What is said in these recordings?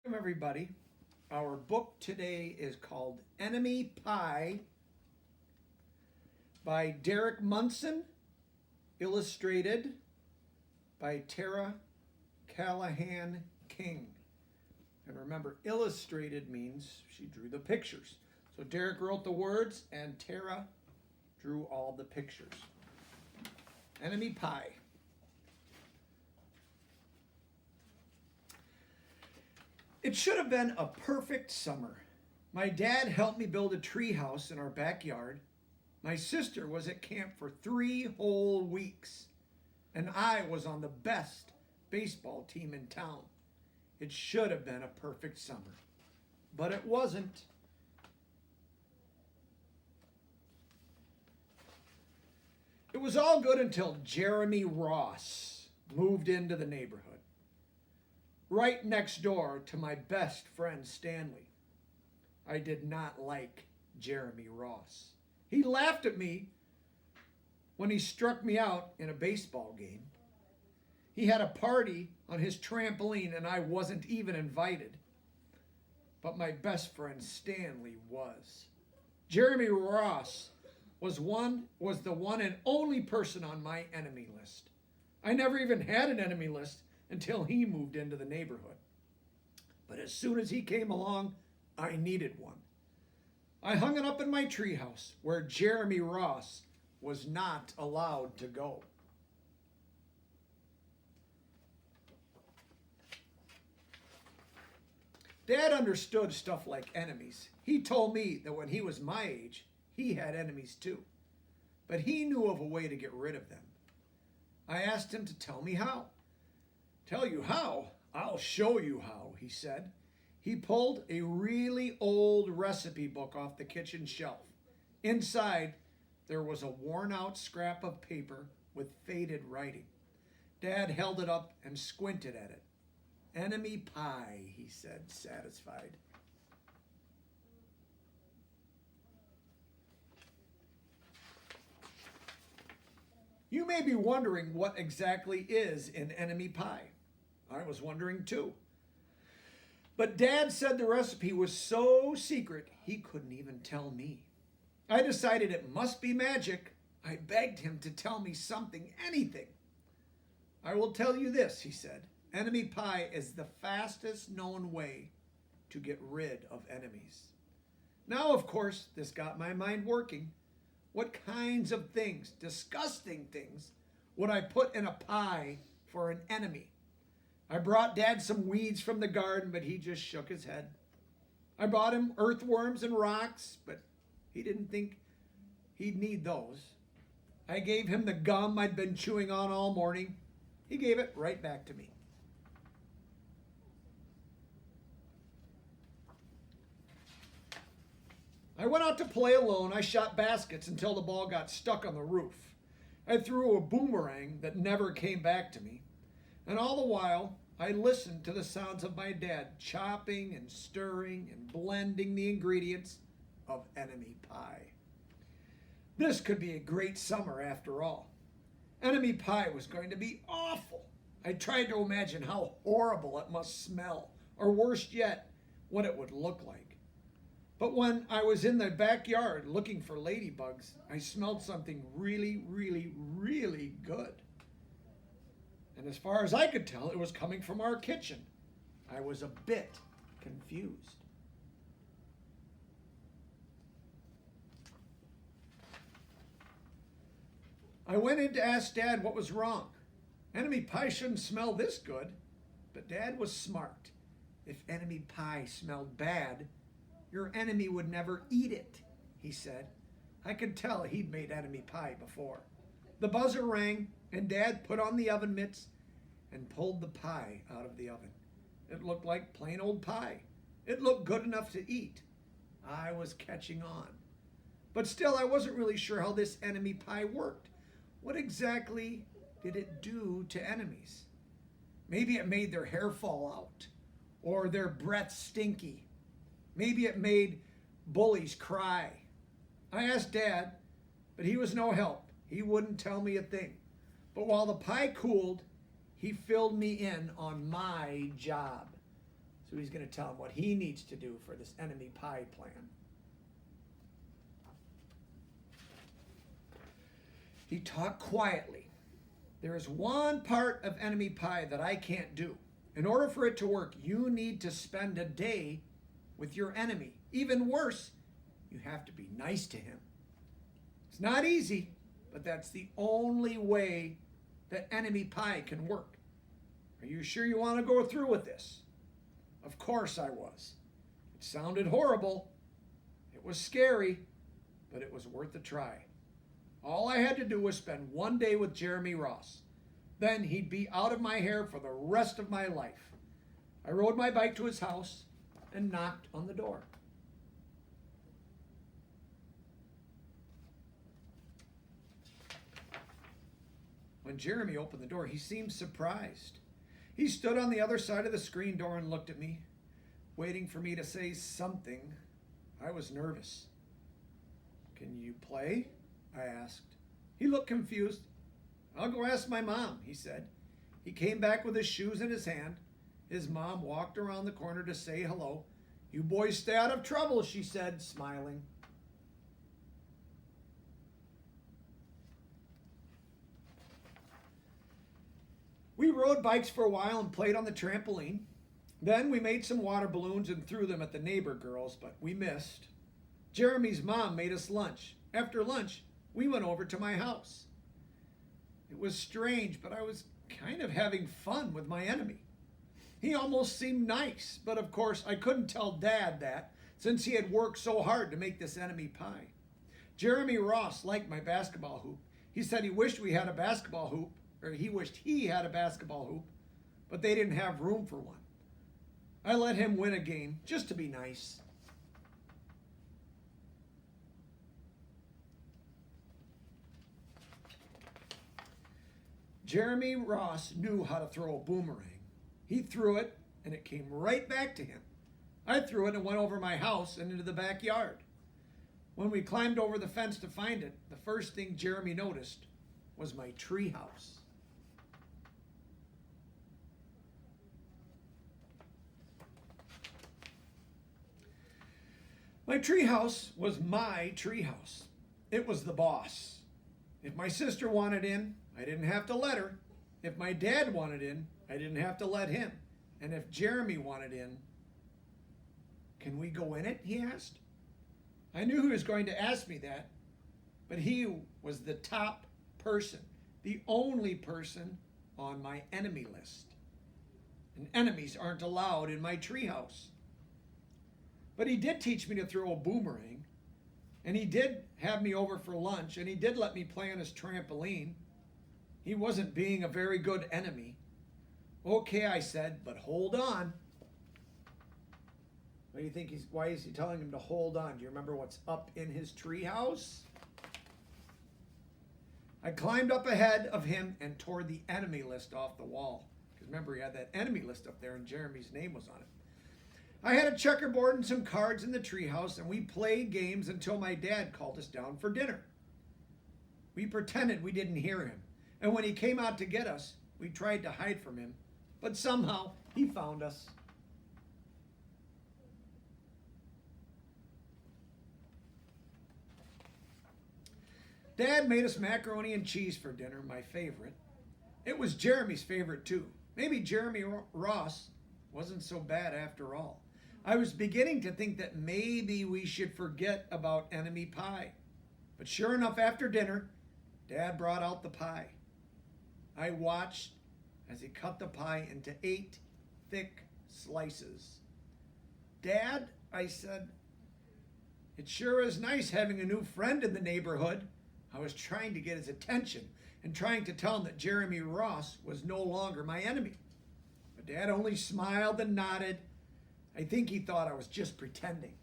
Welcome, everybody. Our book today is called Enemy Pie by Derek Munson, illustrated by Tara Callahan King. And remember, illustrated means she drew the pictures. So Derek wrote the words and Tara drew all the pictures. Enemy Pie. It should have been a perfect summer. My dad helped me build a tree house in our backyard. My sister was at camp for 3 whole weeks, and I was on the best baseball team in town. It should have been a perfect summer, but it wasn't. It was all good until Jeremy Ross moved into the neighborhood, right next door to my best friend Stanley. I did not like Jeremy Ross. He laughed at me when he struck me out in a baseball game. He had a party on his trampoline and I wasn't even invited. But my best friend Stanley was. Jeremy Ross was the one and only person on my enemy list. I never even had an enemy list until he moved into the neighborhood. But as soon as he came along, I needed one. I hung it up in my treehouse where Jeremy Ross was not allowed to go. Dad understood stuff like enemies. He told me that when he was my age, he had enemies too. But he knew of a way to get rid of them. I asked him to tell me how. Tell you how? I'll show you how, he said. He pulled a really old recipe book off the kitchen shelf. Inside, there was a worn-out scrap of paper with faded writing. Dad held it up and squinted at it. Enemy pie, he said, satisfied. You may be wondering what exactly is an enemy pie. I was wondering too. But Dad said the recipe was so secret he couldn't even tell me. I decided it must be magic. I begged him to tell me something, anything. I will tell you this, he said. Enemy pie is the fastest known way to get rid of enemies. Now, of course, this got my mind working. What kinds of things, disgusting things, would I put in a pie for an enemy? I brought Dad some weeds from the garden, but he just shook his head. I brought him earthworms and rocks, but he didn't think he'd need those. I gave him the gum I'd been chewing on all morning. He gave it right back to me. I went out to play alone. I shot baskets until the ball got stuck on the roof. I threw a boomerang that never came back to me. And all the while, I listened to the sounds of my dad chopping and stirring and blending the ingredients of enemy pie. This could be a great summer after all. Enemy pie was going to be awful. I tried to imagine how horrible it must smell, or worse yet, what it would look like. But when I was in the backyard looking for ladybugs, I smelled something really, really, really good. And as far as I could tell, it was coming from our kitchen. I was a bit confused. I went in to ask Dad what was wrong. Enemy pie shouldn't smell this good. But Dad was smart. If enemy pie smelled bad, your enemy would never eat it, he said. I could tell he'd made enemy pie before. The buzzer rang, and Dad put on the oven mitts and pulled the pie out of the oven. It looked like plain old pie. It looked good enough to eat. I was catching on. But still, I wasn't really sure how this enemy pie worked. What exactly did it do to enemies? Maybe it made their hair fall out, or their breath stinky. Maybe it made bullies cry. I asked Dad, but he was no help. He wouldn't tell me a thing. But while the pie cooled, he filled me in on my job. So he's going to tell him what he needs to do for this enemy pie plan. He talked quietly. There is one part of enemy pie that I can't do. In order for it to work, you need to spend a day with your enemy. Even worse, you have to be nice to him. It's not easy, but that's the only way that enemy pie can work. Are you sure you want to go through with this? Of course I was. It sounded horrible. It was scary, but it was worth a try. All I had to do was spend one day with Jeremy Ross. Then he'd be out of my hair for the rest of my life. I rode my bike to his house and knocked on the door. When Jeremy opened the door, he seemed surprised. He stood on the other side of the screen door and looked at me, waiting for me to say something. I was nervous. "Can you play?" I asked. He looked confused. "I'll go ask my mom," he said. He came back with his shoes in his hand. His mom walked around the corner to say hello. "You boys stay out of trouble," she said, smiling. We rode bikes for a while and played on the trampoline. Then we made some water balloons and threw them at the neighbor girls, but we missed. Jeremy's mom made us lunch. After lunch, we went over to my house. It was strange, but I was kind of having fun with my enemy. He almost seemed nice, but of course I couldn't tell Dad that since he had worked so hard to make this enemy pie. Jeremy Ross liked my basketball hoop. He said he wished we had a basketball hoop, or he wished he had a basketball hoop, but they didn't have room for one. I let him win a game just to be nice. Jeremy Ross knew how to throw a boomerang. He threw it, and it came right back to him. I threw it and went over my house and into the backyard. When we climbed over the fence to find it, the first thing Jeremy noticed was my tree house. My treehouse was my treehouse. It was the boss. If my sister wanted in, I didn't have to let her. If my dad wanted in, I didn't have to let him. And if Jeremy wanted in, "Can we go in it?" he asked. I knew he was going to ask me that, but he was the top person, the only person on my enemy list. And enemies aren't allowed in my treehouse. But he did teach me to throw a boomerang, and he did have me over for lunch, and he did let me play on his trampoline. He wasn't being a very good enemy. "Okay," I said, "but hold on." What do you think why is he telling him to hold on? Do you remember what's up in his treehouse? I climbed up ahead of him and tore the enemy list off the wall. Because remember, he had that enemy list up there and Jeremy's name was on it. I had a checkerboard and some cards in the treehouse, and we played games until my dad called us down for dinner. We pretended we didn't hear him, and when he came out to get us, we tried to hide from him, but somehow he found us. Dad made us macaroni and cheese for dinner, my favorite. It was Jeremy's favorite too. Maybe Jeremy Ross wasn't so bad after all. I was beginning to think that maybe we should forget about enemy pie. But sure enough, after dinner, Dad brought out the pie. I watched as he cut the pie into 8 thick slices. "Dad," I said, "it sure is nice having a new friend in the neighborhood." I was trying to get his attention and trying to tell him that Jeremy Ross was no longer my enemy. But Dad only smiled and nodded. I think he thought I was just pretending.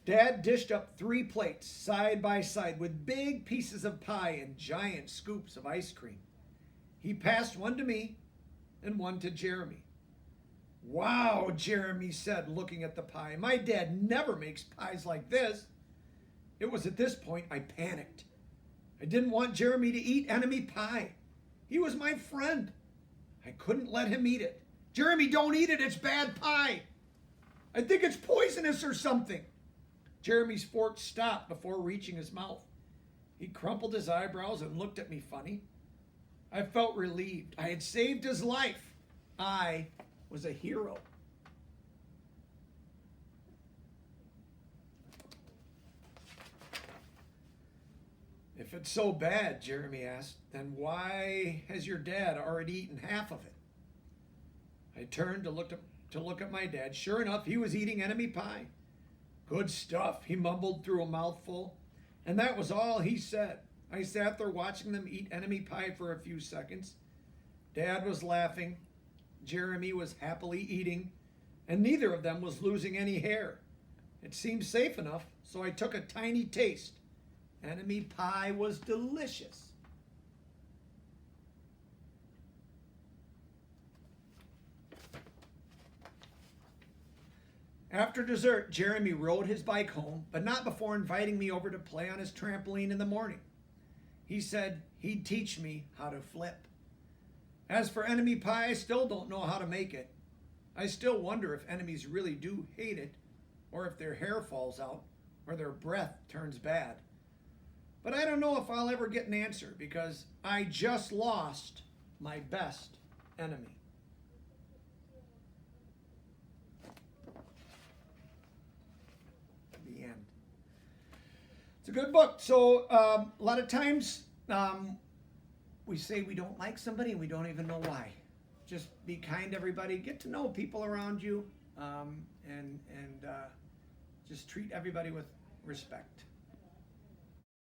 Dad dished up 3 plates side by side with big pieces of pie and giant scoops of ice cream. He passed one to me and one to Jeremy. "Wow," Jeremy said, looking at the pie. "My dad never makes pies like this." It was at this point I panicked. I didn't want Jeremy to eat enemy pie. He was my friend. I couldn't let him eat it. Jeremy, don't eat it. It's bad pie. I think it's poisonous or something. Jeremy's fork stopped before reaching his mouth. He crumpled his eyebrows and looked at me funny. I felt relieved. I had saved his life. I was a hero. If it's so bad, Jeremy asked, then why has your dad already eaten half of it? I turned to look at my dad. Sure enough, he was eating enemy pie. Good stuff, he mumbled through a mouthful. And that was all he said. I sat there watching them eat enemy pie for a few seconds. Dad was laughing. Jeremy was happily eating. And neither of them was losing any hair. It seemed safe enough, so I took a tiny taste. Enemy pie was delicious. After dessert, Jeremy rode his bike home, but not before inviting me over to play on his trampoline in the morning. He said he'd teach me how to flip. As for enemy pie, I still don't know how to make it. I still wonder if enemies really do hate it, or if their hair falls out, or their breath turns bad. But I don't know if I'll ever get an answer, because I just lost my best enemy. It's a good book. So a lot of times we say we don't like somebody and we don't even know why. Just be kind to everybody. Get to know people around you, and just treat everybody with respect.